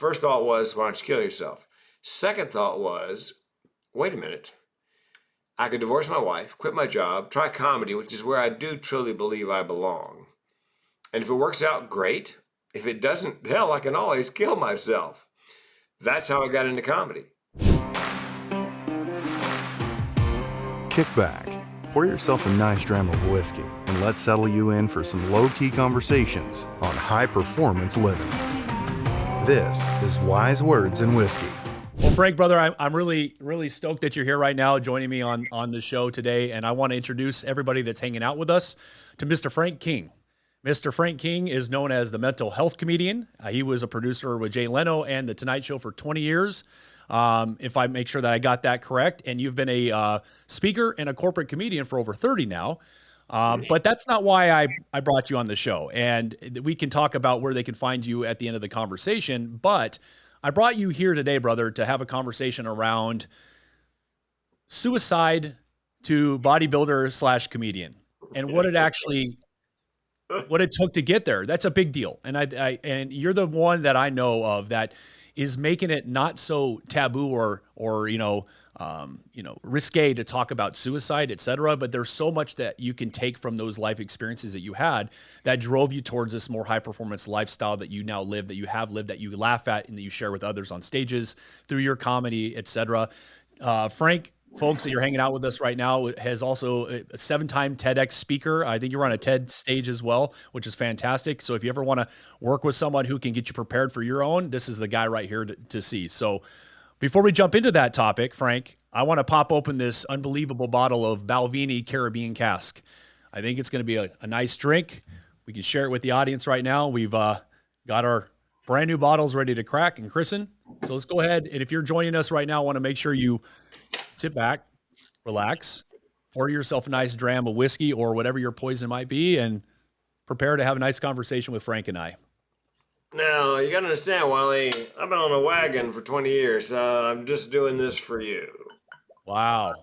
first thought was, why don't you kill yourself? Second thought was, wait a minute. I could divorce my wife, quit my job, try comedy, which is where I do truly believe I belong. And if it works out, great. If it doesn't, hell, I can always kill myself. That's how I got into comedy. Kick back, pour yourself a nice dram of whiskey, and let's settle you in for some low-key conversations on high-performance living. This is Wise Words and Whiskey. Well, Frank, brother, I'm really, really stoked that you're here right now joining me on the show today. And I want to introduce everybody that's hanging out with us to Mr. Frank King. Mr. Frank King is known as the mental health comedian. He was a producer with Jay Leno and The Tonight Show for 20 years. If I make sure that I got that correct. And you've been a speaker and a corporate comedian for over 30 now. But that's not why I brought you on the show. And we can talk about where they can find you at the end of the conversation. But I brought you here today, brother, to have a conversation around suicide to bodybuilder / comedian and what it took to get there. That's a big deal. And and you're the one that I know of that is making it not so taboo or risque to talk about suicide, et cetera. But there's so much that you can take from those life experiences that you had that drove you towards this more high performance lifestyle that you now live, that you have lived, that you laugh at and that you share with others on stages through your comedy, et cetera. Frank, folks, that you're hanging out with us right now, has also a 7-time TEDx speaker. I think you're on a TED stage as well, which is fantastic. So if you ever want to work with someone who can get you prepared for your own, this is the guy right here to see. So before we jump into that topic, Frank, I want to pop open this unbelievable bottle of Balvenie Caribbean cask. I think it's going to be a nice drink. We can share it with the audience right now. We've got our brand new bottles ready to crack and christen. So let's go ahead. And if you're joining us right now, I want to make sure you sit back, relax, pour yourself a nice dram of whiskey or whatever your poison might be, and prepare to have a nice conversation with Frank and I. Now, you got to understand, Wylie, I've been on a wagon for 20 years. I'm just doing this for you. Wow.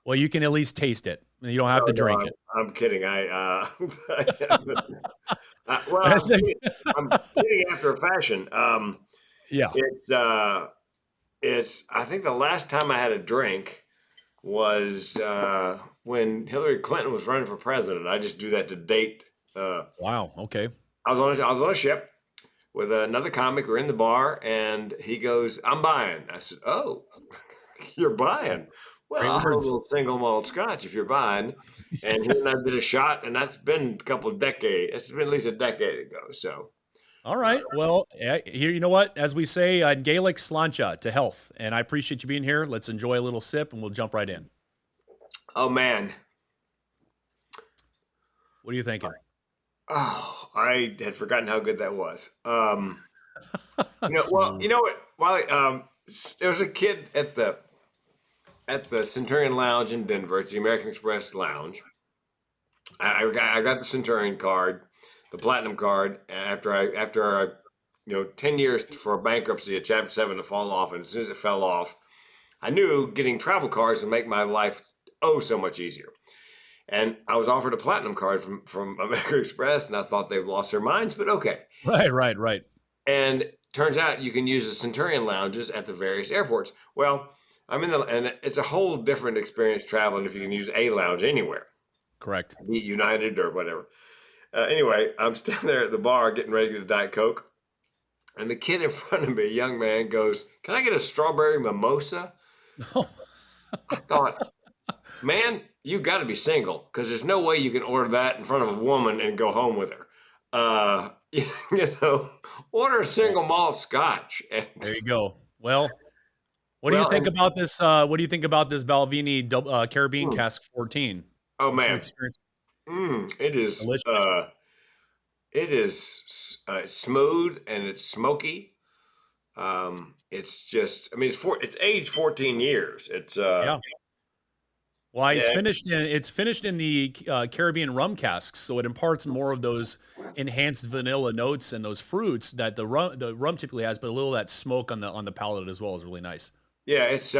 Well, you can at least taste it. You don't have to drink it. I'm kidding. I'm kidding after a fashion. Yeah. I think the last time I had a drink was when Hillary Clinton was running for president. I just do that to date. Wow. Okay. I was on a ship with another comic. We're in the bar, and he goes, "I'm buying." I said, "Oh, you're buying? Well, I'll have a little single malt scotch if you're buying." And he and I did a shot, and that's been a couple of decades. It's been at least a decade ago. So. All right. Well, here, you know what? As we say in Gaelic, sláinte to health. And I appreciate you being here. Let's enjoy a little sip, and we'll jump right in. Oh, man. What are you thinking? Oh, I had forgotten how good that was. You know what, Wylie? There was a kid at the Centurion Lounge in Denver. It's the American Express Lounge. I got the Centurion card, the Platinum card, after 10 years for bankruptcy at Chapter 7 to fall off. And as soon as it fell off, I knew getting travel cards would make my life so much easier. And I was offered a Platinum card from American Express, and I thought they've lost their minds, but okay. Right. And turns out you can use the Centurion lounges at the various airports. Well, and it's a whole different experience traveling if you can use a lounge anywhere. Correct. Be it United or whatever. Anyway, I'm standing there at the bar getting ready to get a Diet Coke, and the kid in front of me, a young man, goes, "Can I get a strawberry mimosa?" I thought, man, you got to be single, because there's no way you can order that in front of a woman and go home with her. Order a single malt scotch. There you go. Well, what do you think about this? What do you think about this Balvenie Caribbean Cask 14? Oh, man. It is delicious. It is smooth and it's smoky. It's just, it's aged 14 years. It's Well, it's finished in the Caribbean rum casks, so it imparts more of those enhanced vanilla notes and those fruits that the rum typically has, but a little of that smoke on the palate as well is really nice. Yeah, it's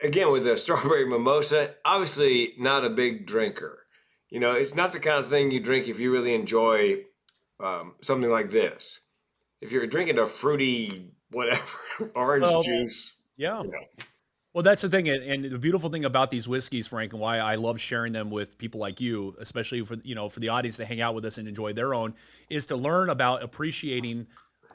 again with the strawberry mimosa, obviously not a big drinker. It's not the kind of thing you drink if you really enjoy something like this. If you're drinking a fruity whatever orange Well, juice, yeah. you know, Well, that's the thing, and the beautiful thing about these whiskeys, Frank, and why I love sharing them with people like you, especially for for the audience to hang out with us and enjoy their own, is to learn about appreciating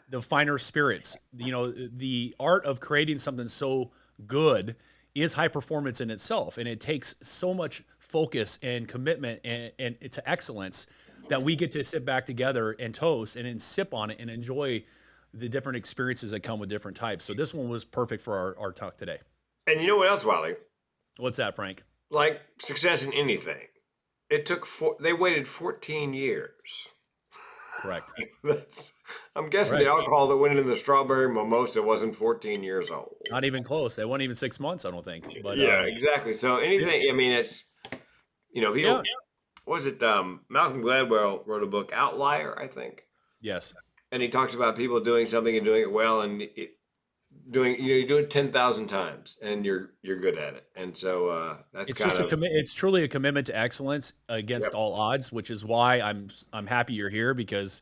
the finer spirits. The art of creating something so good is high performance in itself, and it takes so much focus and commitment and to excellence that we get to sit back together and toast and then sip on it and enjoy the different experiences that come with different types. So this one was perfect for our talk today. and you know what else, Wally? What's that, Frank? Like success in anything, they waited 14 years. Correct. That's, I'm guessing the Correct. alcohol that went into the strawberry mimosa wasn't 14 years old. Not even close. It wasn't even 6 months, I don't think. But Yeah, exactly. So anything, I mean, it's, people, yeah. what was it? Malcolm Gladwell wrote a book, Outlier, I think. Yes. And he talks about people doing something and doing it well, and you do it 10,000 times and you're good at it. And so that's It's kind just a of, commit. It's truly a commitment to excellence against yep. all odds, which is why I'm happy you're here, because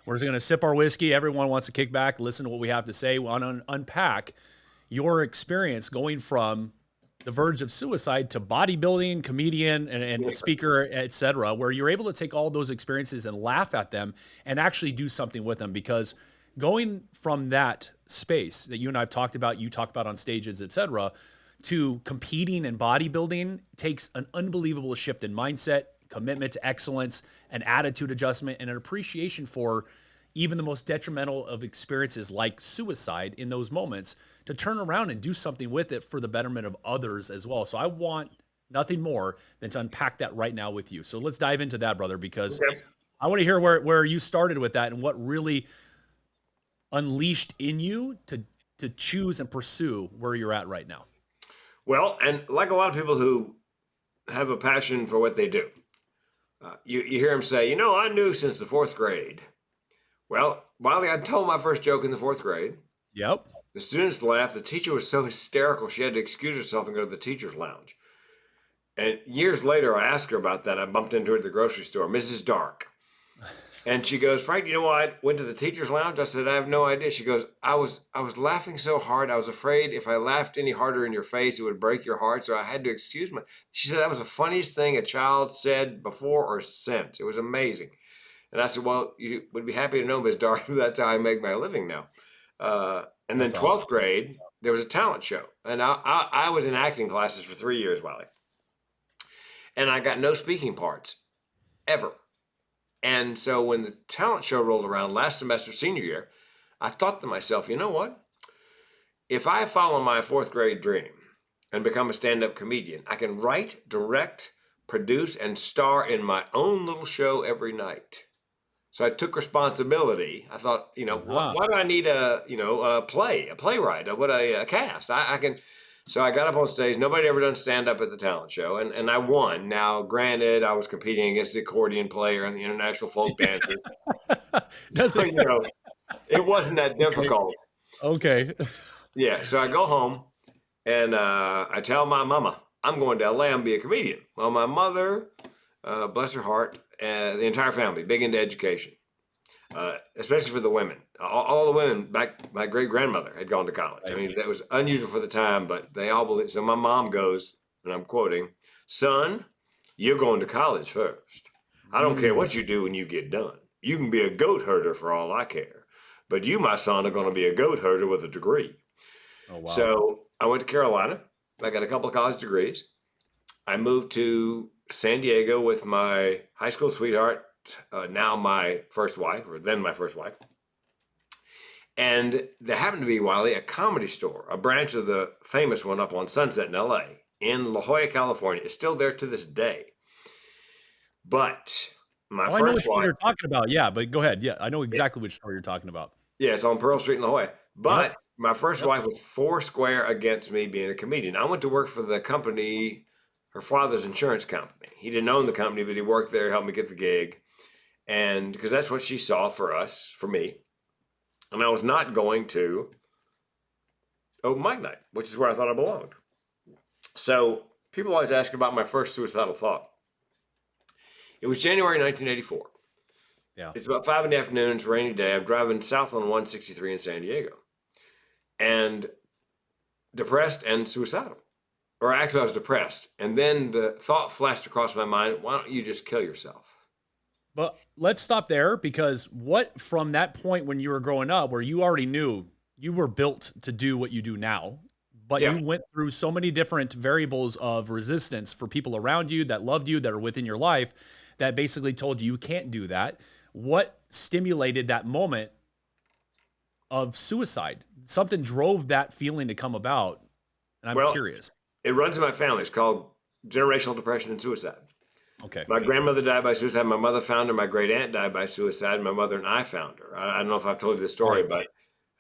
we're going to sip our whiskey. Everyone wants to kick back, listen to what we have to say. We want to unpack your experience going from the verge of suicide to bodybuilding, comedian, and speaker, etc., where you're able to take all those experiences and laugh at them and actually do something with them. Because going from that space that you and I've talked about, you talk about on stages, etc., to competing and bodybuilding takes an unbelievable shift in mindset, commitment to excellence, an attitude adjustment, and an appreciation for even the most detrimental of experiences like suicide in those moments, to turn around and do something with it for the betterment of others as well. So I want nothing more than to unpack that right now with you. So let's dive into that, brother, because Yep. I want to hear where you started with that and what really unleashed in you to choose and pursue where you're at right now. Well, and like a lot of people who have a passion for what they do, you hear them say, I knew since the fourth grade. Well, Wylie, I told my first joke in the fourth grade. Yep. The students laughed. The teacher was so hysterical, she had to excuse herself and go to the teacher's lounge. And years later, I asked her about that. I bumped into her at the grocery store, Mrs. Dark. And she goes, Frank, you know why I went to the teacher's lounge? I said, I have no idea. She goes, I was laughing so hard. I was afraid if I laughed any harder in your face, it would break your heart. So I had to excuse me. She said, that was the funniest thing a child said before or since. It was amazing. And I said, well, you would be happy to know, Ms. Dark, that's how I make my living now. And then That's 12th awesome. grade, there was a talent show. And I was in acting classes for 3 years, Wylie. And I got no speaking parts, ever. And so when the talent show rolled around last semester, senior year, I thought to myself, you know what? If I follow my fourth grade dream and become a stand-up comedian, I can write, direct, produce, and star in my own little show every night. So I took responsibility. I thought, why do I need a playwright, a cast? I can. So I got up on stage. Nobody ever done stand up at the talent show, and I won. Now, granted, I was competing against the accordion player and the international folk dancer. So, it wasn't that difficult. Okay. Yeah. So I go home and I tell my mama I'm going to LA. I'm gonna be a comedian. Well, my mother, bless her heart, the entire family, big into education, especially for the women. All the women back, my great grandmother had gone to college. I mean, that was unusual for the time, but they all believe. So my mom goes, and I'm quoting, son, you're going to college first. I don't care what you do when you get done. You can be a goat herder for all I care. But you, my son, are going to be a goat herder with a degree. Oh, wow. So I went to Carolina. I got a couple of college degrees. I moved to San Diego with my high school sweetheart, now my first wife, or then my first wife. And there happened to be, Wylie, a comedy store, a branch of the famous one up on Sunset in LA, in La Jolla, California. It's still there to this day. But my I know first which wife, one you're talking about. Yeah, but go ahead. Yeah, I know exactly which story you're talking about. yeah, it's on Pearl Street in La Jolla. But Yep. my first Yep. wife was four square against me being a comedian. I went to work for the company, her father's insurance company. He didn't own the company, but he worked there, helped me get the gig. And because that's what she saw for us, for me. And I was not going to open mic night, which is where I thought I belonged. So people always ask about my first suicidal thought. It was January 1984. Yeah. It's about 5 in the afternoon. It's a rainy day. I'm driving south on 163 in San Diego, and depressed and suicidal. Or actually, I was depressed, and then the thought flashed across my mind: why don't you just kill yourself? But let's stop there, because what from that point when you were growing up, where you already knew you were built to do what you do now, but Yeah. you went through so many different variables of resistance for people around you that loved you, that are within your life, that basically told you you can't do that. What stimulated that moment of suicide? Something drove that feeling to come about. And I'm Well, curious. it runs in my family. It's called generational depression and suicide. Okay. My grandmother died by suicide. My mother found her. My great aunt died by suicide. My mother and I found her. I don't know if I've told you the story, Right. but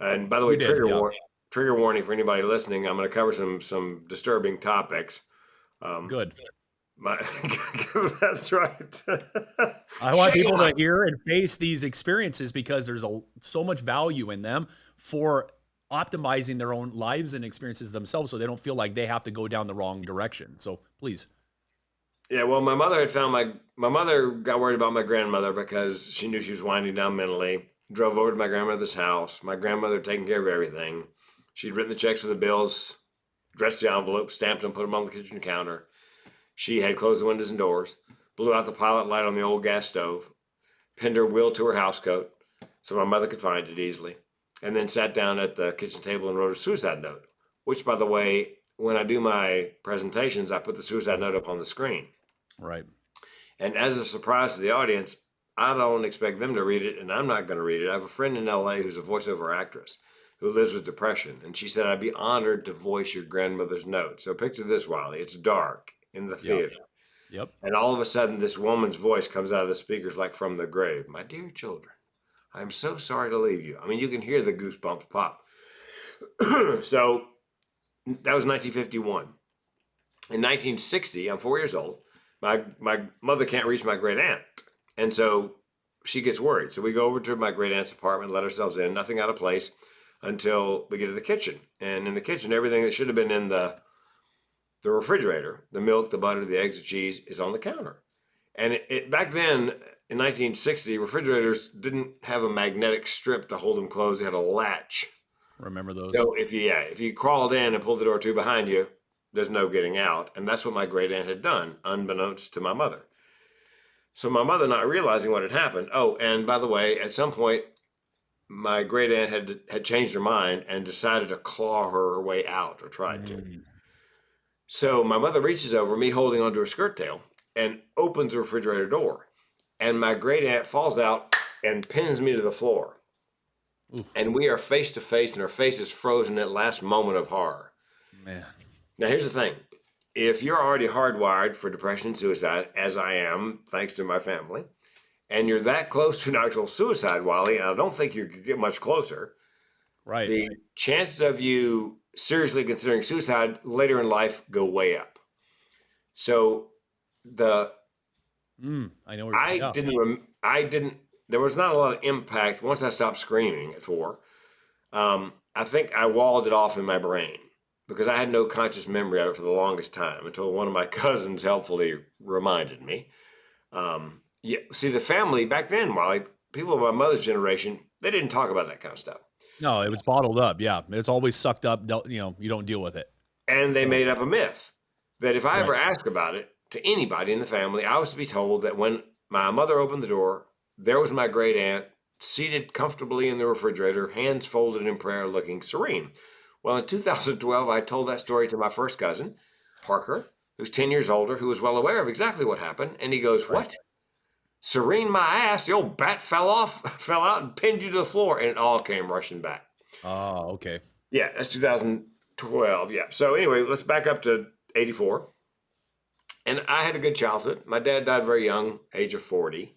and by the way, You did. Yeah. trigger warning for anybody listening. I'm going to cover some disturbing topics. Um, Good. my that's right. I want Shame people on to hear and face these experiences, because there's so much value in them for optimizing their own lives and experiences themselves, so they don't feel like they have to go down the wrong direction. So please. Yeah, well, my mother had found my mother got worried about my grandmother because she knew she was winding down mentally. Drove over to my grandmother's house. My grandmother taking care of everything. She'd written the checks for the bills, dressed the envelopes, stamped them, put them on the kitchen counter. She had closed the windows and doors, blew out the pilot light on the old gas stove, pinned her will to her housecoat so my mother could find it easily, and then sat down at the kitchen table and wrote a suicide note. Which, by the way, when I do my presentations, I put the suicide note up on the screen. Right. And as a surprise to the audience, I don't expect them to read it, and I'm not going to read it. I have a friend in LA who's a voiceover actress who lives with depression, and she said, I'd be honored to voice your grandmother's note. So picture this, Wylie. It's dark in the Yep. theater, Yep. and all of a sudden, this woman's voice comes out of the speakers like from the grave. My dear children, I'm so sorry to leave you. I mean, you can hear the goosebumps pop. So that was 1951. In 1960, I'm 4 years old. My mother can't reach my great aunt, and so she gets worried. So we go over to my great aunt's apartment, let ourselves in, nothing out of place, until we get to the kitchen. And in the kitchen, everything that should have been in the refrigerator, the milk, the butter, the eggs, the cheese, is on the counter. And it back then in 1960, refrigerators didn't have a magnetic strip to hold them closed; they had a latch. Remember those? So if you crawled in and pulled the door to behind you, there's no getting out. And that's what my great aunt had done, unbeknownst to my mother. So my mother, not realizing what had happened. Oh, and by the way, at some point, my great aunt had changed her mind and decided to claw her way out, or tried to. Mm. So my mother reaches over, me holding onto her skirt tail, and opens the refrigerator door. And my great aunt falls out and pins me to the floor. Oof, And we are face to face, and her face is frozen at last moment of horror. man. Now, here's the thing. If you're already hardwired for depression and suicide, as I am, thanks to my family, and you're that close to an actual suicide, Wylie, and I don't think you could get much closer, Right. the chances of you seriously considering suicide later in life go way up. So the I know. I Yeah. didn't. There was not a lot of impact once I stopped screaming at 4. I think I walled it off in my brain because I had no conscious memory of it for the longest time until one of my cousins helpfully reminded me. Yeah, see, the family back then, Molly, people of my mother's generation, they didn't talk about that kind of stuff. No, it was bottled up. Yeah. It's always sucked up. You don't deal with it. And they So, made up a myth that if I right. ever asked about it to anybody in the family, I was to be told that when my mother opened the door, there was my great aunt seated comfortably in the refrigerator, hands folded in prayer, looking serene. Well, in 2012, I told that story to my first cousin, Parker, who's 10 years older, who was well aware of exactly what happened. And he goes, Right. "What? Serene my ass. The old bat fell out and pinned you to the floor." And it all came rushing back. Oh, okay. Yeah, that's 2012. Yeah. So anyway, let's back up to 84. And I had a good childhood. My dad died very young, age of 40,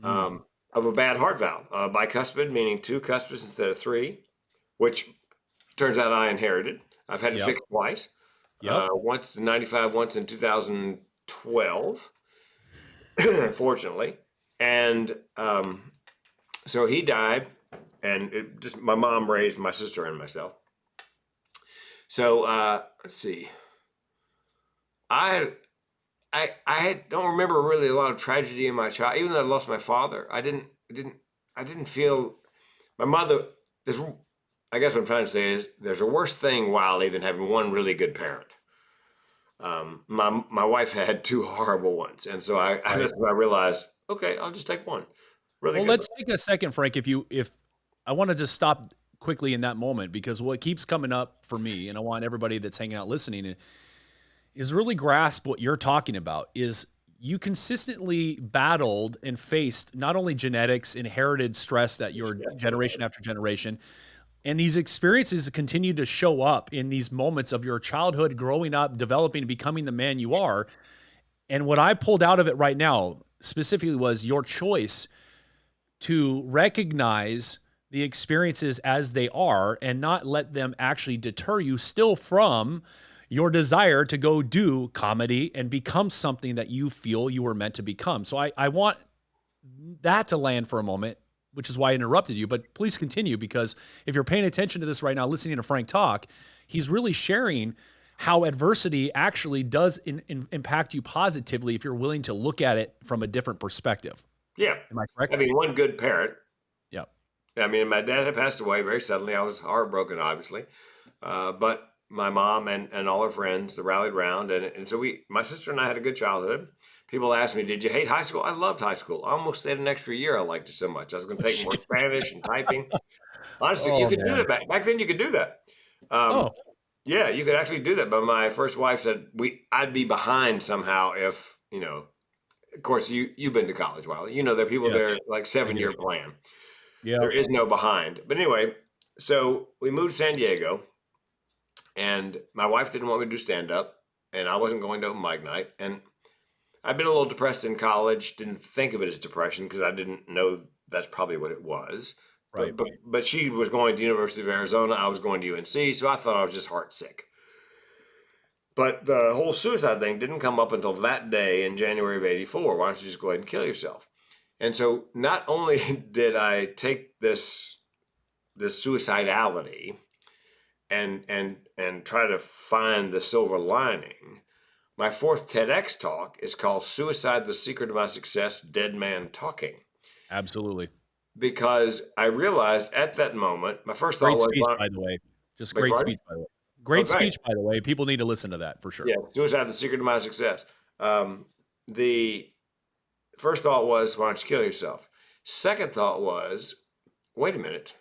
Mm. of a bad heart valve, bicuspid, meaning 2 cuspids instead of 3, which turns out I inherited. I've had it Yep. fixed twice, Yep. once in 95, once in 2012, fortunately. And so he died, and my mom raised my sister and myself. So let's see. I don't remember really a lot of tragedy in my child. Even though I lost my father, I didn't feel my mother. There's, I guess what I'm trying to say is there's a worse thing, Wylie, than having one really good parent. My wife had two horrible ones, and so Right. that's when I realized, okay, I'll just take one. Really Well, good. let's take a second, Frank. If I want to just stop quickly in that moment, because what keeps coming up for me, and I want everybody that's hanging out listening, is really grasp what you're talking about. Is you consistently battled and faced not only genetics, inherited stress that your generation after generation, and these experiences continue to show up in these moments of your childhood, growing up, developing, becoming the man you are. And what I pulled out of it right now specifically was your choice to recognize the experiences as they are and not let them actually deter you still from your desire to go do comedy and become something that you feel you were meant to become. So I want that to land for a moment, which is why I interrupted you. But please continue, because if you're paying attention to this right now, listening to Frank talk, he's really sharing how adversity actually does impact you positively if you're willing to look at it from a different perspective. Yeah. Am I correct? Having one good parent. Yeah. I mean, my dad had passed away very suddenly. I was heartbroken, obviously. But my mom and all her friends rallied around. And so my sister and I had a good childhood. People asked me, did you hate high school? I loved high school. I almost stayed an extra year. I liked it so much. I was going to take more Spanish and typing. Honestly, you Oh could do man. that back then. You could do that. Oh, Yeah, you could actually do that. But my first wife said I'd be behind somehow if, of course, you've been to college, Wylie. There are people yeah, there like I do. 7-year plan. Yeah. There is no behind. But anyway, so we moved to San Diego, and my wife didn't want me to do stand up, and I wasn't going to open mic night. And I'd been a little depressed in college, didn't think of it as depression because I didn't know that's probably what it was. Right. But she was going to University of Arizona, I was going to UNC, so I thought I was just heart sick. But the whole suicide thing didn't come up until that day in January of '84. Why don't you just go ahead and kill yourself? And so not only did I take this suicidality and try to find the silver lining, my fourth TEDx talk is called Suicide: The Secret of My Success, Dead Man Talking. Absolutely. Because I realized at that moment, my first thought Great was, speech, by the way. Just beg great pardon? speech, by the way. Great Okay. speech, by the way. People need to listen to that for sure. Yeah, Suicide: The Secret of My Success. The first thought was, why don't you kill yourself? Second thought was, wait a minute.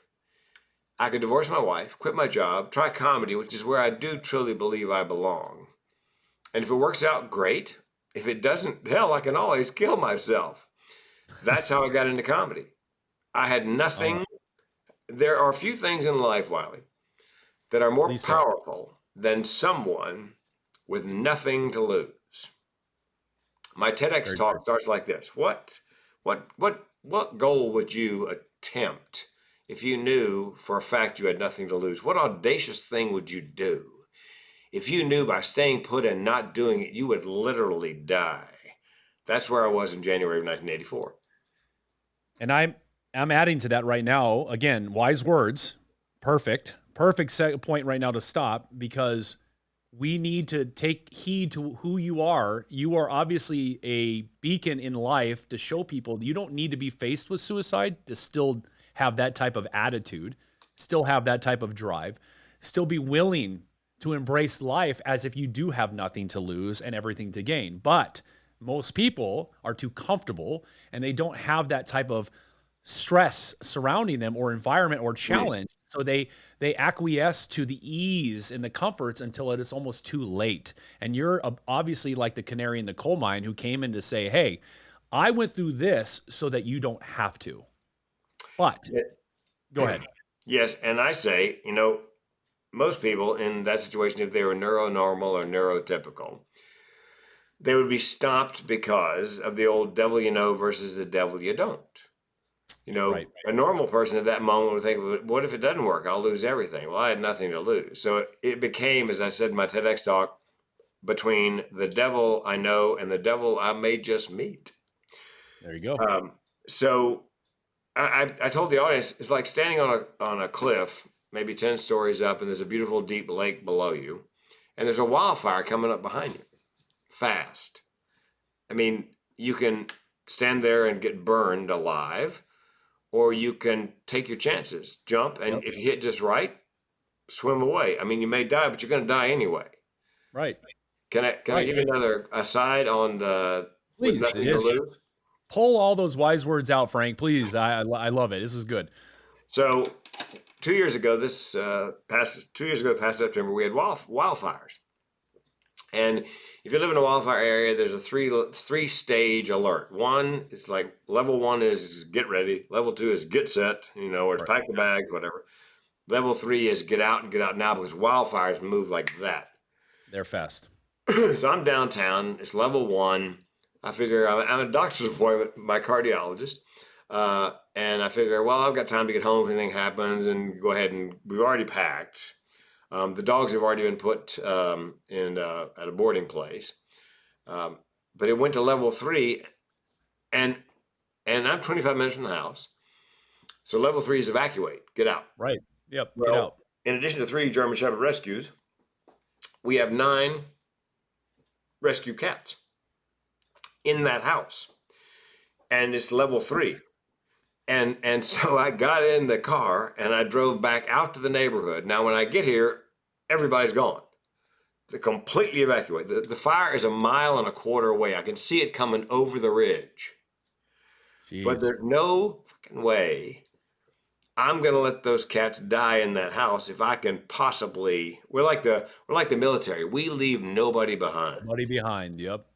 I could divorce my wife, quit my job, try comedy, which is where I do truly believe I belong. And if it works out, great. If it doesn't, hell, I can always kill myself. That's how I got into comedy. I had nothing. There are a few things in life, Wylie, that are more Please say. powerful than someone with nothing to lose. My TEDx Very talk true. starts like this. What goal would you attempt if you knew for a fact you had nothing to lose? What audacious thing would you do if you knew by staying put and not doing it, you would literally die? That's where I was in January of 1984. And I'm adding to that right now. Again, wise words. Perfect point right now to stop, because we need to take heed to who you are. You are obviously a beacon in life to show people you don't need to be faced with suicide to still have that type of attitude, still have that type of drive, still be willing to embrace life as if you do have nothing to lose and everything to gain. But most people are too comfortable and they don't have that type of stress surrounding them or environment or challenge. So they acquiesce to the ease and the comforts until it is almost too late. And you're obviously like the canary in the coal mine who came in to say, hey, I went through this so that you don't have to. But go ahead. Yes, and I say, most people in that situation, if they were neuronormal or neurotypical, they would be stopped because of the old devil you know versus the devil you don't. Right. A normal person at that moment would think, what if it doesn't work? I'll lose everything. Well, I had nothing to lose. So it became, as I said in my TEDx talk, between the devil I know and the devil I may just meet. There you go. So I told the audience, it's like standing on a cliff, maybe 10 stories up, and there's a beautiful deep lake below you, and there's a wildfire coming up behind you, fast. I mean, you can stand there and get burned alive, or you can take your chances, jump, and Yep. if you hit just right, swim away. I mean, you may die, but you're going to die anyway. Right. Can I give you another aside on the with Please, nothing to just lose? pull all those wise words out, Frank. Please, I love it. This is good. So 2 years ago, past 2 years ago, past September, we had wildfires. And if you live in a wildfire area, there's a three stage alert. One is like level one is get ready. Level two is get set, or it's Right. pack the bags, whatever. Level three is get out and get out now because wildfires move like that. They're fast. So I'm downtown. It's level one. I figure I'm at a doctor's appointment, my cardiologist. And I figure, well, I've got time to get home if anything happens and go ahead and we've already packed. The dogs have already been put at a boarding place. But it went to level three and I'm 25 minutes from the house. So level three is evacuate, get out. Right. Yep. Well, Get out. in addition to 3 German Shepherd rescues, we have 9 rescue cats in that house. And it's level three. And so I got in the car and I drove back out to the neighborhood. Now, when I get here, everybody's gone. They completely evacuate. The fire is 1.25 miles away. I can see it coming over the ridge. Jeez. But there's no fucking way I'm going to let those cats die in that house if I can possibly. We're like the military. We leave nobody behind. Nobody behind. Yep.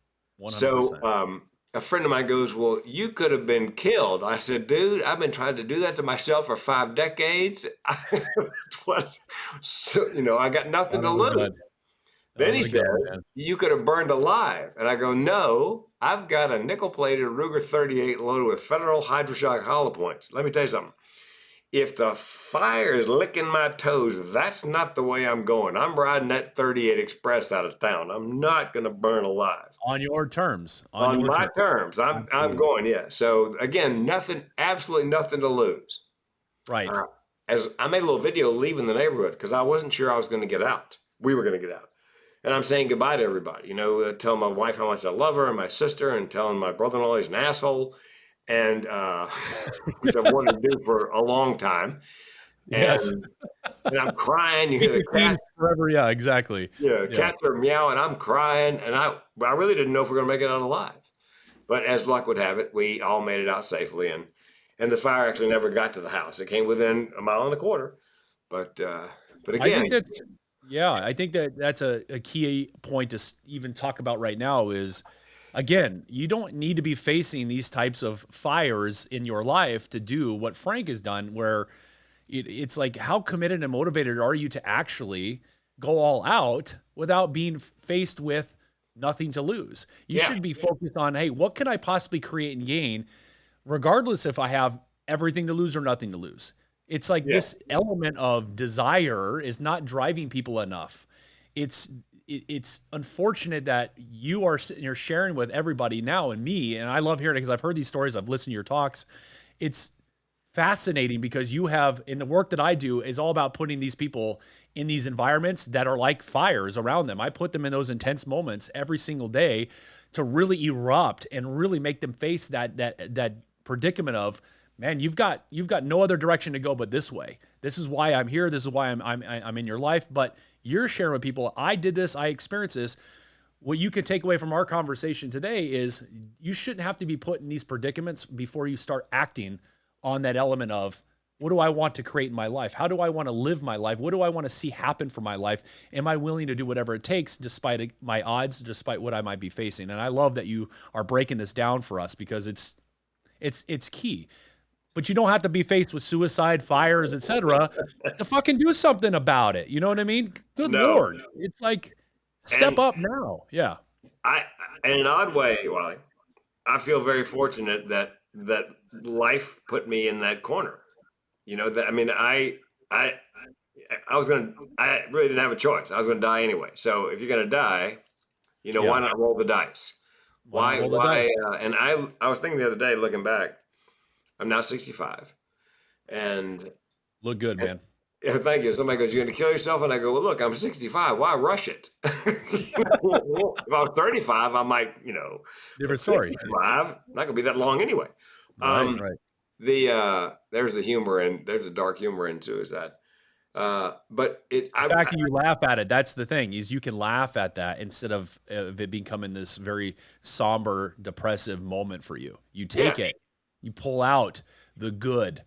100%. So a friend of mine goes, well, you could have been killed. I said, dude, I've been trying to do that to myself for 5 decades. I got nothing to lose. Then he says, you could have burned alive. And I go, no, I've got a nickel-plated Ruger 38 loaded with Federal Hydroshock hollow points. Let me tell you something. If the fire is licking my toes, that's not the way I'm going. I'm riding that 38 Express out of town. I'm not going to burn alive. On your terms. On my terms. I'm going, yeah. So again, absolutely nothing to lose. Right. As I made a little video leaving the neighborhood because I wasn't sure I was going to get out. We were going to get out. And I'm saying goodbye to everybody, telling my wife how much I love her and my sister and telling my brother-in-law he's an asshole. And which I've wanted to do for a long time. Yes. And I'm crying. You hear the cats forever. Yeah, exactly. Yeah, cats are meowing. I'm crying. And I really didn't know if we were going to make it out alive. But as luck would have it, we all made it out safely. And the fire actually never got to the house. It came within 1.25 miles. But again. I think that's a key point to even talk about right now is, again, you don't need to be facing these types of fires in your life to do what Frank has done, where it's like, how committed and motivated are you to actually go all out without being faced with nothing to lose? You should be focused on, hey, what can I possibly create and gain, regardless if I have everything to lose or nothing to lose? It's like this element of desire is not driving people enough. It's unfortunate that you're sharing with everybody now and me, and I love hearing it because I've heard these stories. I've listened to your talks. It's fascinating because you have, in the work that I do, is all about putting these people in these environments that are like fires around them. I put them in those intense moments every single day to really erupt and really make them face that predicament of, man, you've got no other direction to go but this way. This is why I'm here. This is why I'm in your life. But you're sharing with people, I did this, I experienced this. What you can take away from our conversation today is you shouldn't have to be put in these predicaments before you start acting on that element of, what do I want to create in my life? How do I want to live my life? What do I want to see happen for my life? Am I willing to do whatever it takes despite my odds, despite what I might be facing? And I love that you are breaking this down for us because it's key. But you don't have to be faced with suicide, fires, etc., to fucking do something about it. You know what I mean? Good Lord. It's like, step up now. Yeah. In an odd way, Wylie, I feel very fortunate that life put me in that corner. I really didn't have a choice. I was going to die anyway. So if you're going to die, why not roll the dice? Why? And I was thinking the other day, looking back, I'm now 65, and look good, man. Yeah, thank you. Somebody goes, "You're going to kill yourself?" And I go, "Well, look, I'm 65. Why rush it?" If I was 35, I might, Different at story. 65, not going to be that long anyway. Right, Um, right. there's the dark humor in suicide. But The fact that you laugh at it, that's the thing, is you can laugh at that instead of it becoming this very somber, depressive moment for you. You yeah, take it, you pull out the good,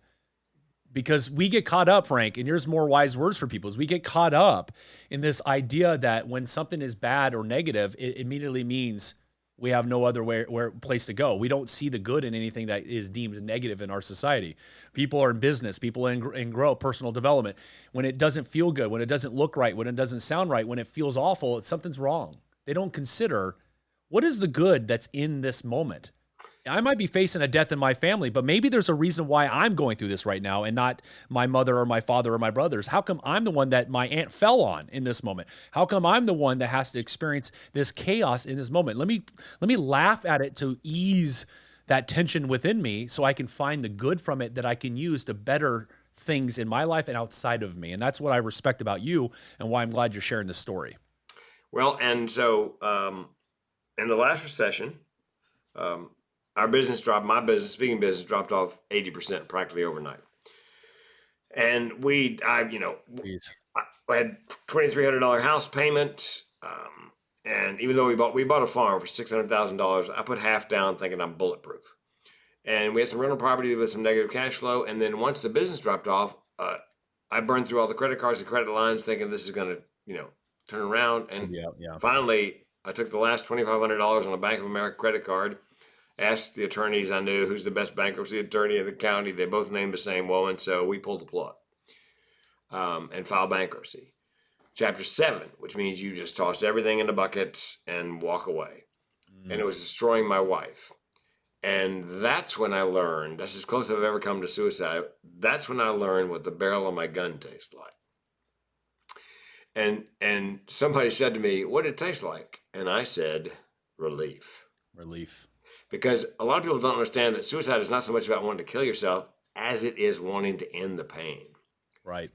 because we get caught up, Frank, and here's more wise words for people, is we get caught up in this idea that when something is bad or negative, it immediately means we have no other place to go. We don't see the good in anything that is deemed negative in our society. People are in business, people in grow, personal development. When it doesn't feel good, when it doesn't look right, when it doesn't sound right, when it feels awful, something's wrong. They don't consider what is the good that's in this moment. I might be facing a death in my family, but maybe there's a reason why I'm going through this right now and not my mother or my father or my brothers. How come I'm the one that my aunt fell on in this moment? How come I'm the one that has to experience this chaos in this moment? Let me laugh at it to ease that tension within me so I can find the good from it that I can use to better things in my life and outside of me. And that's what I respect about you and why I'm glad you're sharing this story. well, and so in the last recession, um, our business dropped. My business, speaking business, dropped off 80% practically overnight. And Jeez. I had $2,300 house payment. And even though we bought a farm for $600,000, I put half down thinking I'm bulletproof. And we had some rental property with some negative cash flow. And then once the business dropped off, I burned through all the credit cards and credit lines thinking this is going to, turn around. And Yeah, yeah. finally, I took the last $2,500 on a Bank of America credit card, asked the attorneys I knew who's the best bankruptcy attorney in the county. They both named the same woman. So we pulled the plug and filed bankruptcy. Chapter 7, which means you just toss everything in the bucket and walk away. And it was destroying my wife. And that's when I learned, that's as close as I've ever come to suicide. That's when I learned what the barrel of my gun tastes like. And somebody said to me, "What did it taste like?" And I said, "Relief." Relief. Because a lot of people don't understand that suicide is not so much about wanting to kill yourself as it is wanting to end the pain. Right.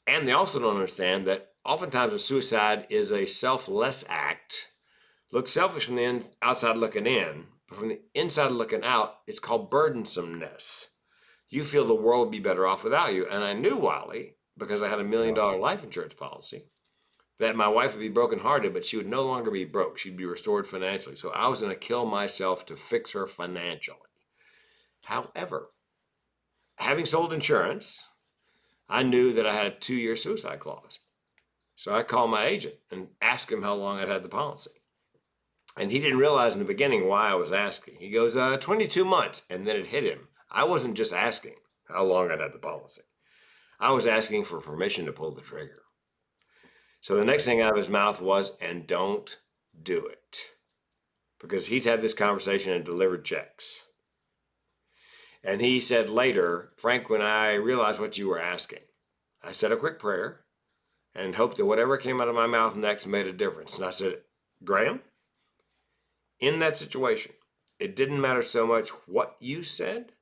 And they also don't understand that oftentimes a suicide is a selfless act. Looks selfish from the outside looking in, but from the inside looking out, it's called burdensomeness. You feel the world would be better off without you. And I knew, Wylie, because I had $1 million life insurance policy, that my wife would be brokenhearted, but she would no longer be broke. She'd be restored financially. So I was going to kill myself to fix her financially. However, having sold insurance, I knew that I had a 2-year suicide clause. So I called my agent and asked him how long I'd had the policy. And he didn't realize in the beginning why I was asking. He goes, 22 months. And then it hit him. I wasn't just asking how long I'd had the policy. I was asking for permission to pull the trigger. So the next thing out of his mouth was, "And don't do it." Because he'd had this conversation and delivered checks. And he said later, "Frank, when I realized what you were asking, I said a quick prayer and hoped that whatever came out of my mouth next made a difference." And I said, "Graham, in that situation, it didn't matter so much what you said.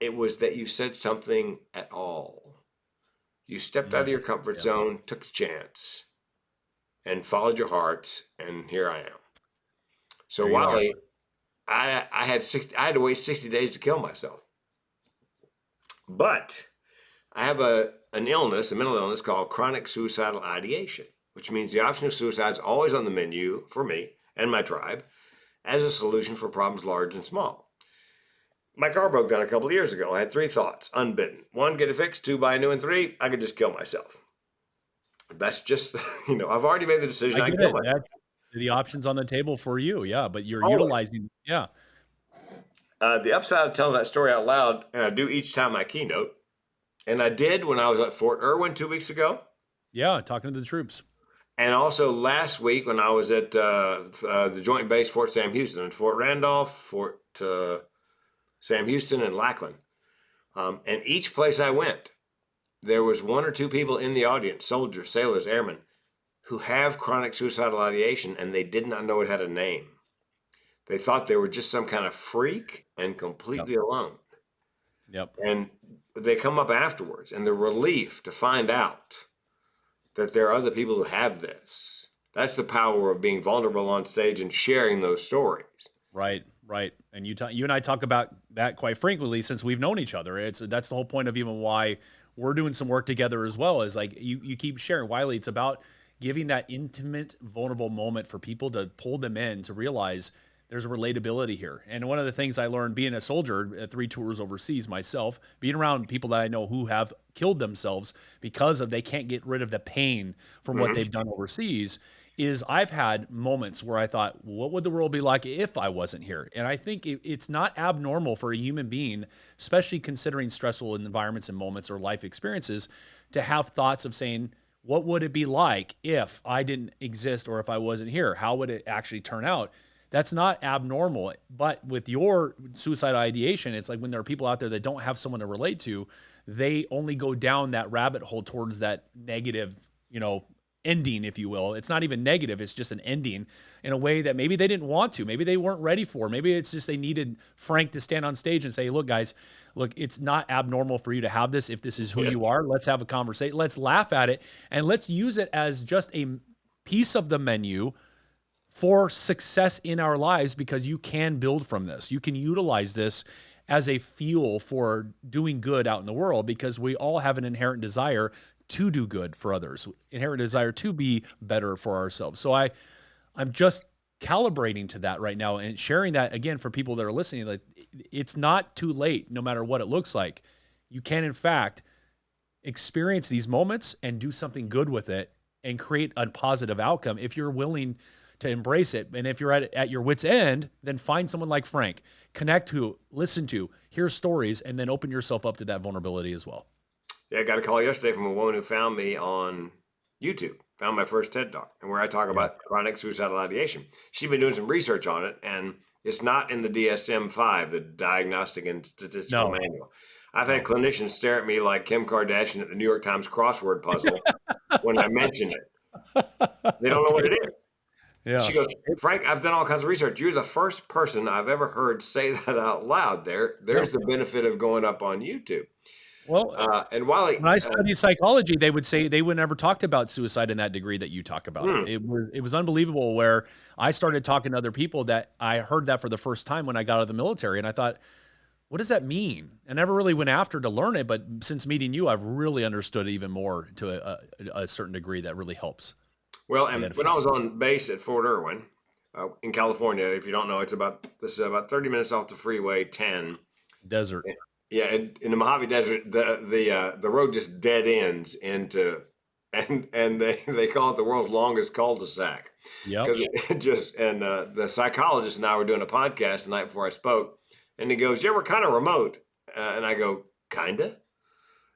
It was that you said something at all. You stepped out of your comfort zone, took a chance, and followed your heart, and here I am." So There you are. Wylie, I had to wait 60 days to kill myself. But I have an illness, a mental illness called chronic suicidal ideation, which means the option of suicide is always on the menu for me and my tribe as a solution for problems large and small. My car broke down a couple of years ago. I had 3 thoughts, unbidden. 1, get it fixed. 2, buy a new. And 3, I could just kill myself. That's just, I've already made the decision. I I get can kill it. myself. That's the options on the table for you. Yeah, but you're Always. utilizing. Yeah, The upside of telling that story out loud, and I do each time I keynote, and I did when I was at Fort Irwin 2 weeks ago, yeah. Talking to the troops. and also last week when I was at the Joint Base Fort Sam Houston, and Fort Randolph, Fort Sam Houston, and Lackland. And each place I went, there was 1 or 2 people in the audience, soldiers, sailors, airmen, who have chronic suicidal ideation, and they did not know it had a name. They thought they were just some kind of freak and completely alone. Yep. And they come up afterwards, and the relief to find out that there are other people who have this. That's the power of being vulnerable on stage and sharing those stories. Right, right. And you and I talk about that quite frequently since we've known each other. That's the whole point of even why we're doing some work together as well, is like you keep sharing, Wylie. It's about giving that intimate, vulnerable moment for people to pull them in to realize there's a relatability here. And one of the things I learned being a soldier at 3 tours overseas myself, being around people that I know who have killed themselves because of they can't get rid of the pain from what they've done overseas, is I've had moments where I thought, what would the world be like if I wasn't here? And I think it's not abnormal for a human being, especially considering stressful environments and moments or life experiences, to have thoughts of saying, what would it be like if I didn't exist or if I wasn't here? How would it actually turn out? That's not abnormal. But with your suicidal ideation, it's like when there are people out there that don't have someone to relate to, they only go down that rabbit hole towards that negative, ending, if you will. It's not even negative. It's just an ending in a way that maybe they didn't want to. Maybe they weren't ready for. Maybe it's just they needed Frank to stand on stage and say, look, guys, look, it's not abnormal for you to have this. If this is who you are, let's have a conversation. Let's laugh at it. And let's use it as just a piece of the menu for success in our lives, because you can build from this. You can utilize this as a fuel for doing good out in the world, because we all have an inherent desire to do good for others, inherent desire to be better for ourselves. So I'm just calibrating to that right now and sharing that again for people that are listening. Like, it's not too late, no matter what it looks like. You can, in fact, experience these moments and do something good with it and create a positive outcome if you're willing to embrace it. And if you're at your wit's end, then find someone like Frank, connect to, listen to, hear stories, and then open yourself up to that vulnerability as well. Yeah, I got a call yesterday from a woman who found me on YouTube, found my first TED Talk, and where I talk about chronic suicidal ideation. She's been doing some research on it, and it's not in the DSM-5, the Diagnostic and Statistical Manual. I've had clinicians stare at me like Kim Kardashian at the New York Times crossword puzzle when I mention it. They don't know what it is. Yeah. She goes, Frank, I've done all kinds of research. You're the first person I've ever heard say that out loud. There's the benefit of going up on YouTube. Well, and Wylie, when I studied psychology, they would say they would never talked about suicide in that degree that you talk about it. It was unbelievable, where I started talking to other people that I heard that for the first time when I got out of the military. And I thought, what does that mean? I never really went after to learn it, but since meeting you, I've really understood it even more to a certain degree. That really helps. Well, and when I was on base at Fort Irwin in California, if you don't know, this is about 30 minutes off the Freeway 10. Desert. Yeah, in the Mojave Desert, the road just dead ends into, and they call it the world's longest cul-de-sac. Yeah. The psychologist and I were doing a podcast the night before I spoke, and he goes, "Yeah, we're kind of remote," and I go, "Kinda."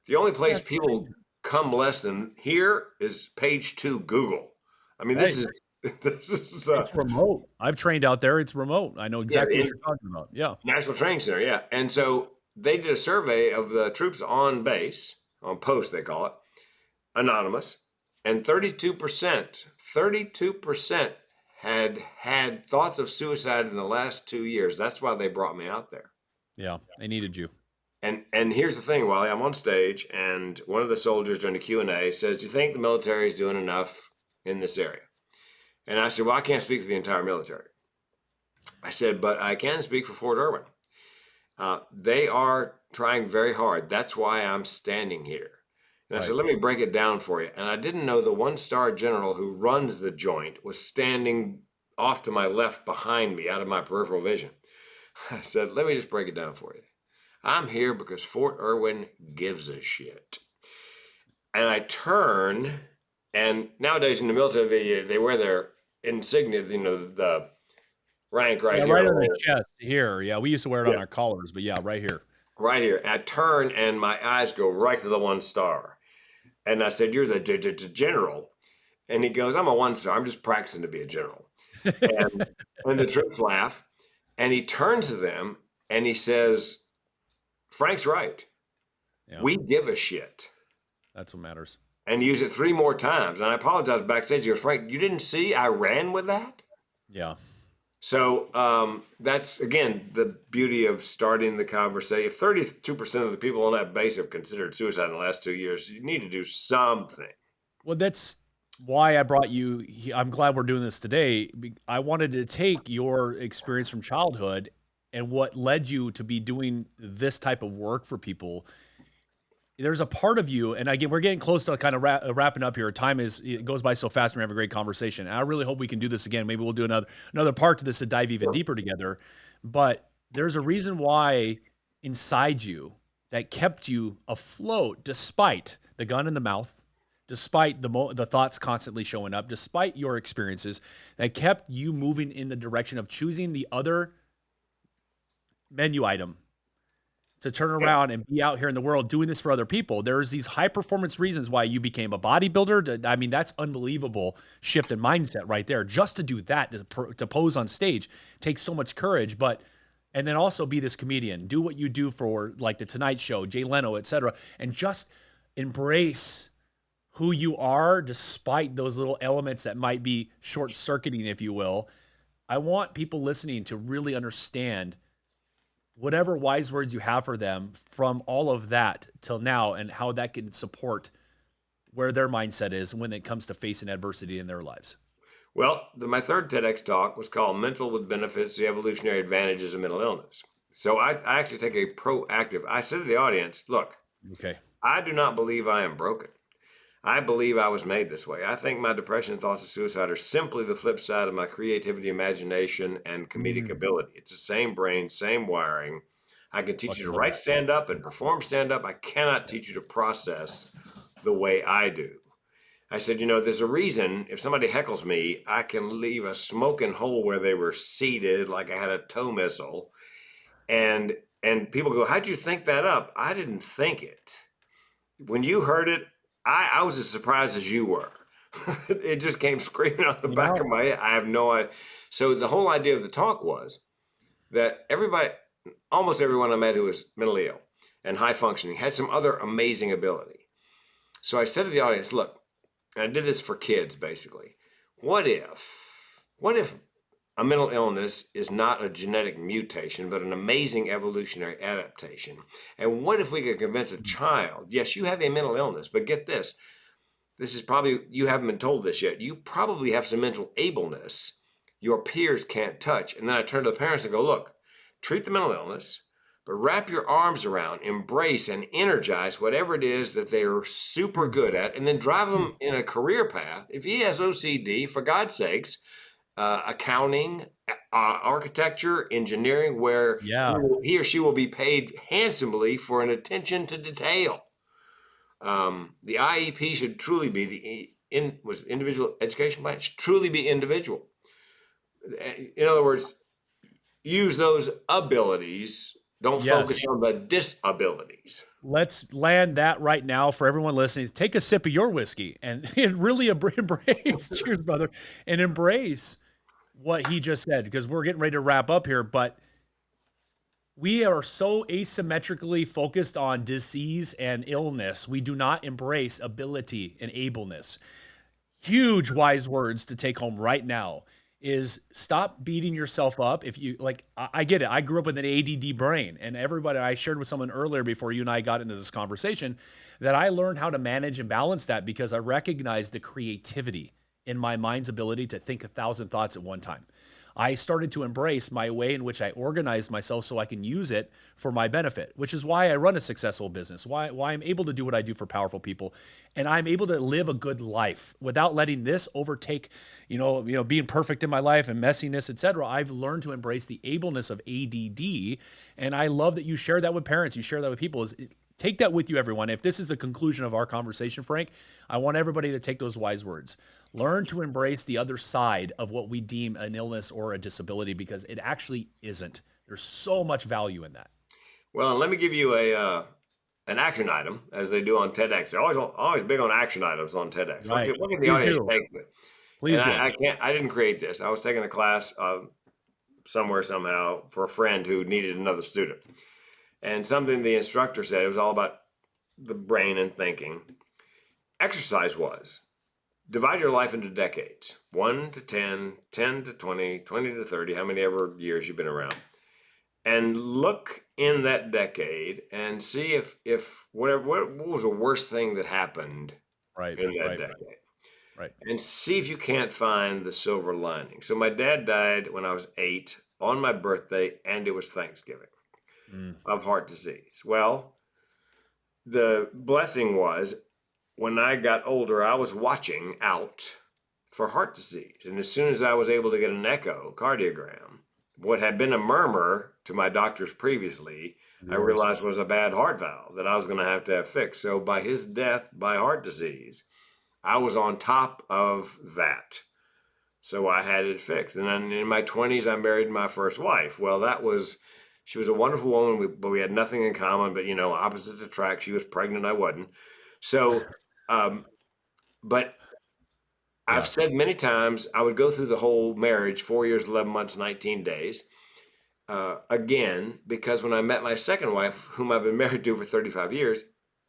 The only place people come less than here is page 2 Google. I mean, this is it's remote. I've trained out there. It's remote. I know exactly what you're talking about. Yeah. National Training Center. Yeah. And so they did a survey of the troops on base, on post, they call it, anonymous. And 32% had thoughts of suicide in the last 2 years. That's why they brought me out there. Yeah. They needed you. And here's the thing, Wylie, I'm on stage, and one of the soldiers during the Q&A says, "Do you think the military is doing enough in this area?" And I said, "Well, I can't speak for the entire military." I said, "But I can speak for Fort Irwin. They are trying very hard. That's why I'm standing here." And I said, "Let me break it down for you." And I didn't know the 1-star general who runs the joint was standing off to my left behind me, out of my peripheral vision. I said, "Let me just break it down for you. I'm here because Fort Irwin gives a shit." And I turn, and nowadays in the military, they wear their insignia, the rank right here. Right on the chest here. Yeah, we used to wear it on our collars, but yeah, right here. Right here. I turn, and my eyes go right to the 1-star. And I said, "You're the general." And he goes, "I'm a 1-star. I'm just practicing to be a general." And the troops laugh. And he turns to them, and he says, "Frank's right. Yeah. We give a shit." That's what matters. And use it 3 more times. And I apologize backstage. He goes, "Frank, you didn't see I ran with that?" Yeah. So that's, again, the beauty of starting the conversation. If 32% of the people on that base have considered suicide in the last 2 years, you need to do something. Well, that's why I brought you. I'm glad we're doing this today. I wanted to take your experience from childhood and what led you to be doing this type of work for people. There's a part of you, and again, we're getting close to kind of wrapping up here. It goes by so fast, and we have a great conversation. And I really hope we can do this again. Maybe we'll do another part to this to dive even deeper together. But there's a reason why inside you that kept you afloat, despite the gun in the mouth, despite the thoughts constantly showing up, despite your experiences, that kept you moving in the direction of choosing the other menu item to turn around and be out here in the world doing this for other people. There's these high performance reasons why you became a bodybuilder. I mean, that's unbelievable shift in mindset right there. Just to do that, to pose on stage takes so much courage, and then also be this comedian, do what you do for like the Tonight Show, Jay Leno, etc., and just embrace who you are despite those little elements that might be short circuiting, if you will. I want people listening to really understand whatever wise words you have for them from all of that till now, and how that can support where their mindset is when it comes to facing adversity in their lives. Well, my third TEDx talk was called Mental with Benefits, the Evolutionary Advantages of Mental Illness. So I actually take a proactive, I said to the audience, look, Okay. I do not believe I am broken. I believe I was made this way. I think my depression and thoughts of suicide are simply the flip side of my creativity, imagination, and comedic ability. It's the same brain, same wiring. I can teach you to write stand up and perform stand up. I cannot teach you to process the way I do. I said, there's a reason if somebody heckles me, I can leave a smoking hole where they were seated like I had a tow missile. And people go, how'd you think that up? I didn't think it. When you heard it, I was as surprised as you were. It just came screaming out the back of my head. I have no idea. So the whole idea of the talk was that almost everyone I met who was mentally ill and high functioning had some other amazing ability. So I said to the audience, look, and I did this for kids basically. What if a mental illness is not a genetic mutation, but an amazing evolutionary adaptation? And what if we could convince a child, yes, you have a mental illness, but get this. This is probably, you haven't been told this yet. You probably have some mental ableness your peers can't touch. And then I turn to the parents and go, look, treat the mental illness, but wrap your arms around, embrace, and energize whatever it is that they are super good at, and then drive them in a career path. If he has OCD, for God's sakes, accounting, architecture, engineering, where he or she will be paid handsomely for an attention to detail. The IEP should truly be individual education plan should truly be individual. In other words, use those abilities. Don't focus on the disabilities. Let's land that right now for everyone listening. Take a sip of your whiskey and really embrace, cheers, brother, and embrace what he just said, because we're getting ready to wrap up here. But we are so asymmetrically focused on disease and illness. We do not embrace ability and ableness. Huge wise words to take home right now is stop beating yourself up. If you like, I get it. I grew up with an ADD brain, and I shared with someone earlier before you and I got into this conversation that I learned how to manage and balance that because I recognized the creativity in my mind's ability to think 1,000 thoughts at one time. I started to embrace my way in which I organized myself so I can use it for my benefit, which is why I run a successful business, why I'm able to do what I do for powerful people. And I'm able to live a good life without letting this overtake, being perfect in my life and messiness, etc. I've learned to embrace the ableness of ADD. And I love that you share that with parents. You share that with people. Take that with you, everyone. If this is the conclusion of our conversation, Frank, I want everybody to take those wise words. Learn to embrace the other side of what we deem an illness or a disability, because it actually isn't. There's so much value in that. Well, let me give you an action item, as they do on TEDx. They're always big on action items on TEDx. Right. What can the audience take? Please do. I didn't create this. I was taking a class somewhere, somehow, for a friend who needed another student. And something the instructor said, it was all about the brain and thinking. Exercise was, divide your life into decades, 1 to 10, 10 to 20, 20 to 30, how many ever years you've been around, and look in that decade and see if what was the worst thing that happened Right. in that Right. decade, Right. and see if you can't find the silver lining. So my dad died when I was 8 on my birthday, and it was Thanksgiving, Mm. of heart disease. Well, the blessing was when I got older, I was watching out for heart disease. And as soon as I was able to get an echocardiogram, what had been a murmur to my doctors previously, I Yours. realized was a bad heart valve that I was going to have fixed. So by his death by heart disease, I was on top of that. So I had it fixed. And then in my 20s, I married my first wife. Well, she was a wonderful woman, but we had nothing in common, but opposites attract. She was pregnant, I wasn't. So, but I've Yeah. said many times I would go through the whole marriage, 4 years, 11 months, 19 days, again, because when I met my second wife, whom I've been married to for 35 years,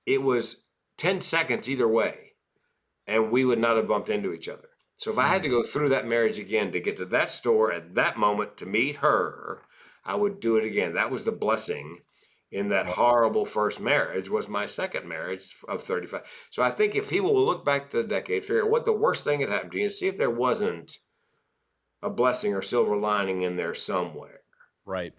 it was 10 seconds either way, and we would not have bumped into each other. So if I had Mm. to go through that marriage again to get to that store at that moment to meet her, I would do it again. That was the blessing in that horrible first marriage, was my second marriage of 35. So I think if people will look back to the decade, figure out what the worst thing had happened to you, and see if there wasn't a blessing or silver lining in there somewhere. Right.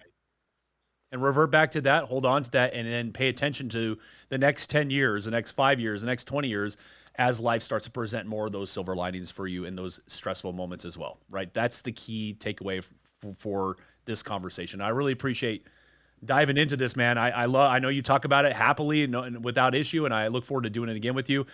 And revert back to that, hold on to that, and then pay attention to the next 10 years, the next 5 years, the next 20 years, as life starts to present more of those silver linings for you in those stressful moments as well, right? That's the key takeaway for this conversation. I really appreciate diving into this, man. I know you talk about it happily and without issue, and I look forward to doing it again with you.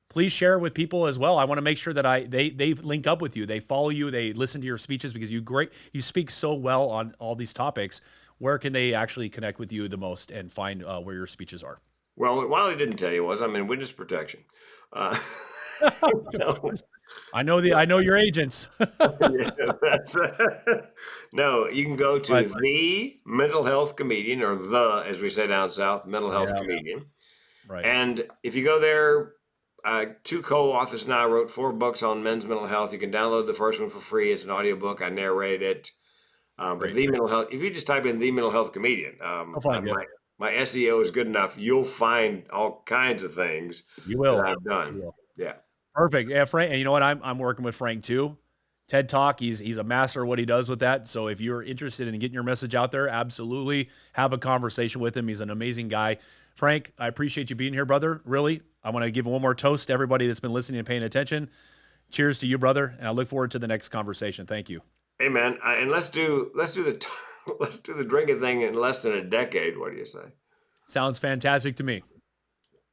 Please share with people as well. I want to make sure that they link up with you, they follow you, they listen to your speeches, because you speak so well on all these topics. Where can they actually connect with you the most and find where your speeches are? Well, what Wylie didn't tell you was I'm in witness protection. Uh, Of no, course. I know your agents. yeah, no, you can go to Right. the mental health comedian, or the, as we say down south, mental health Yeah. comedian. Right. And if you go there, 2 co-authors and I wrote 4 books on men's mental health. You can download the first one for free. It's an audiobook. I narrate it. But Great. the mental health, if you just type in the mental health comedian, I'll find you. my SEO is good enough. You'll find all kinds of things You that will. I've done. You will. Yeah. Perfect. Yeah, Frank. And you know what? I'm working with Frank too. TED Talk. He's a master of what he does with that. So if you're interested in getting your message out there, absolutely have a conversation with him. He's an amazing guy. Frank, I appreciate you being here, brother. Really. I want to give one more toast to everybody that's been listening and paying attention. Cheers to you, brother. And I look forward to the next conversation. Thank you. Hey man, and let's do the let's do the drinking thing in less than a decade. What do you say? Sounds fantastic to me.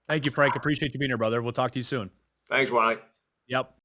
Thank you, Frank. Appreciate you being here, brother. We'll talk to you soon. Thanks, Wylie. Yep.